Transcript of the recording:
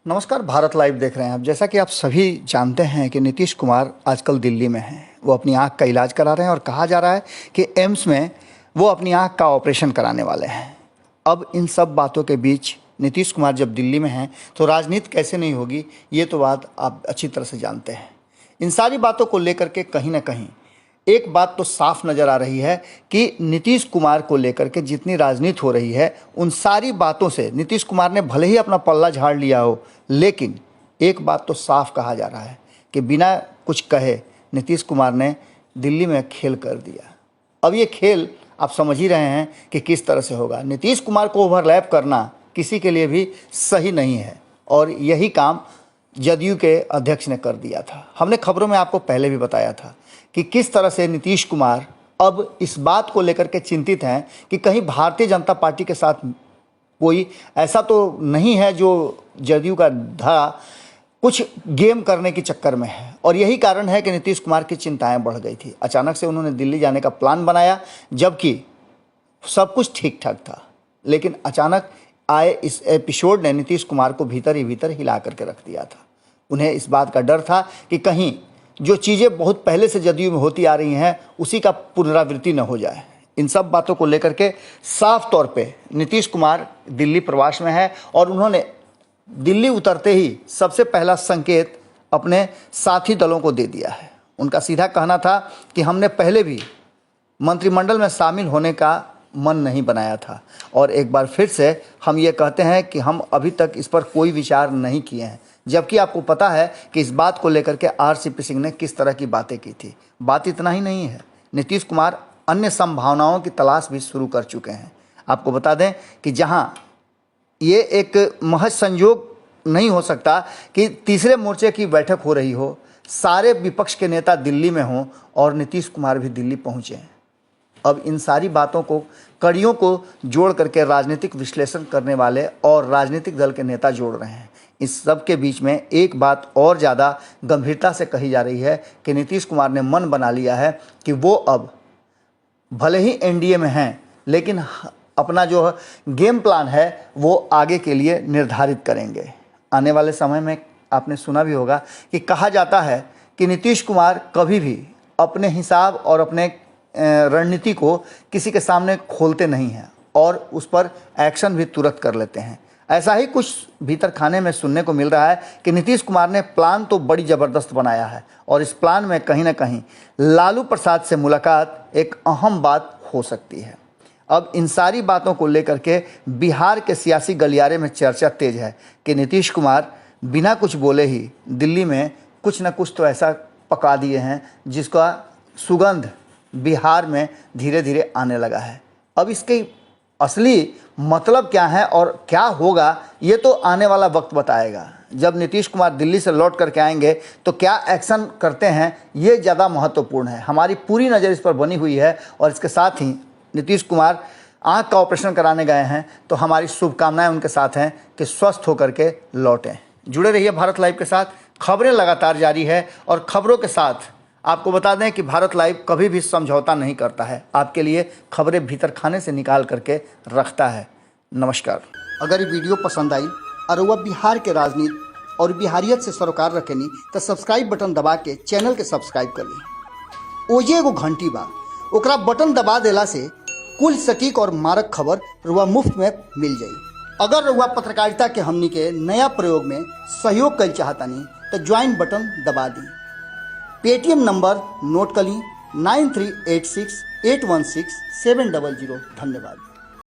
नमस्कार, भारत लाइव देख रहे हैं आप। जैसा कि आप सभी जानते हैं कि नीतीश कुमार आजकल दिल्ली में हैं। वो अपनी आंख का इलाज करा रहे हैं और कहा जा रहा है कि एम्स में वो अपनी आंख का ऑपरेशन कराने वाले हैं। अब इन सब बातों के बीच नीतीश कुमार जब दिल्ली में हैं तो राजनीति कैसे नहीं होगी, ये तो बात आप अच्छी तरह से जानते हैं। इन सारी बातों को लेकर के कहीं ना कहीं एक बात तो साफ नज़र आ रही है कि नीतीश कुमार को लेकर के जितनी राजनीति हो रही है, उन सारी बातों से नीतीश कुमार ने भले ही अपना पल्ला झाड़ लिया हो, लेकिन एक बात तो साफ कहा जा रहा है कि बिना कुछ कहे नीतीश कुमार ने दिल्ली में खेल कर दिया। अब ये खेल आप समझ ही रहे हैं कि किस तरह से होगा। नीतीश कुमार को ओवरलैप करना किसी के लिए भी सही नहीं है और यही काम जदयू के अध्यक्ष ने कर दिया था। हमने खबरों में आपको पहले भी बताया था कि किस तरह से नीतीश कुमार अब इस बात को लेकर के चिंतित हैं कि कहीं भारतीय जनता पार्टी के साथ कोई ऐसा तो नहीं है जो जदयू का धड़ा कुछ गेम करने के चक्कर में है। और यही कारण है कि नीतीश कुमार की चिंताएं बढ़ गई थी। अचानक से उन्होंने दिल्ली जाने का प्लान बनाया, जबकि सब कुछ ठीक ठाक था, लेकिन अचानक आए इस एपिसोड ने नीतीश कुमार को भीतर ही भीतर हिला करके रख दिया था। उन्हें इस बात का डर था कि कहीं जो चीज़ें बहुत पहले से जदयू में होती आ रही हैं उसी का पुनरावृत्ति न हो जाए। इन सब बातों को लेकर के साफ तौर पे नीतीश कुमार दिल्ली प्रवास में है और उन्होंने दिल्ली उतरते ही सबसे पहला संकेत अपने साथी दलों को दे दिया है। उनका सीधा कहना था कि हमने पहले भी मंत्रिमंडल में शामिल होने का मन नहीं बनाया था और एक बार फिर से हम ये कहते हैं कि हम अभी तक इस पर कोई विचार नहीं किए हैं। जबकि आपको पता है कि इस बात को लेकर के आरसीपी सिंह ने किस तरह की बातें की थी। बात इतना ही नहीं है, नीतीश कुमार अन्य संभावनाओं की तलाश भी शुरू कर चुके हैं। आपको बता दें कि जहां ये एक महज संयोग नहीं हो सकता कि तीसरे मोर्चे की बैठक हो रही हो, सारे विपक्ष के नेता दिल्ली में हों और नीतीश कुमार भी दिल्ली पहुँचे हैं। अब इन सारी बातों को, कड़ियों को जोड़ करके राजनीतिक विश्लेषण करने वाले और राजनीतिक दल के नेता जोड़ रहे हैं। इस सब के बीच में एक बात और ज़्यादा गंभीरता से कही जा रही है कि नीतीश कुमार ने मन बना लिया है कि वो अब भले ही एनडीए में हैं, लेकिन अपना जो गेम प्लान है वो आगे के लिए निर्धारित करेंगे। आने वाले समय में आपने सुना भी होगा कि कहा जाता है कि नीतीश कुमार कभी भी अपने हिसाब और अपने रणनीति को किसी के सामने खोलते नहीं हैं और उस पर एक्शन भी तुरंत कर लेते हैं। ऐसा ही कुछ भीतर खाने में सुनने को मिल रहा है कि नीतीश कुमार ने प्लान तो बड़ी ज़बरदस्त बनाया है और इस प्लान में कहीं ना कहीं लालू प्रसाद से मुलाकात एक अहम बात हो सकती है। अब इन सारी बातों को लेकर के बिहार के सियासी गलियारे में चर्चा तेज है कि नीतीश कुमार बिना कुछ बोले ही दिल्ली में कुछ न कुछ तो ऐसा पका दिए हैं जिसका सुगंध बिहार में धीरे धीरे आने लगा है। अब इसके असली मतलब क्या है और क्या होगा, ये तो आने वाला वक्त बताएगा। जब नीतीश कुमार दिल्ली से लौट करके आएंगे तो क्या एक्शन करते हैं, ये ज़्यादा महत्वपूर्ण है। हमारी पूरी नज़र इस पर बनी हुई है और इसके साथ ही नीतीश कुमार आँख का ऑपरेशन कराने गए हैं तो हमारी शुभकामनाएं उनके साथ हैं कि स्वस्थ होकर के लौटें। जुड़े रहिए भारत लाइव के साथ, खबरें लगातार जारी है और खबरों के साथ आपको बता दें कि भारत लाइव कभी भी समझौता नहीं करता है। आपके लिए खबरें भीतर खाने से निकाल करके रखता है। नमस्कार। अगर ये वीडियो पसंद आई और वह बिहार के राजनीति और बिहारियत से सरोकार रखेनी तो सब्सक्राइब बटन दबा के चैनल के सब्सक्राइब कर ली। ओजे एगो घंटी बा, ओकरा बटन दबा देला से कुल सटीक और मारक खबर रुआ मुफ्त में मिल जाई। अगर रुआ पत्रकारिता के हमनी के नया प्रयोग में सहयोग कर चाहतानी तो ज्वाइन बटन दबा दी। पेटीएम नंबर नोट कर ली 9386816700। धन्यवाद।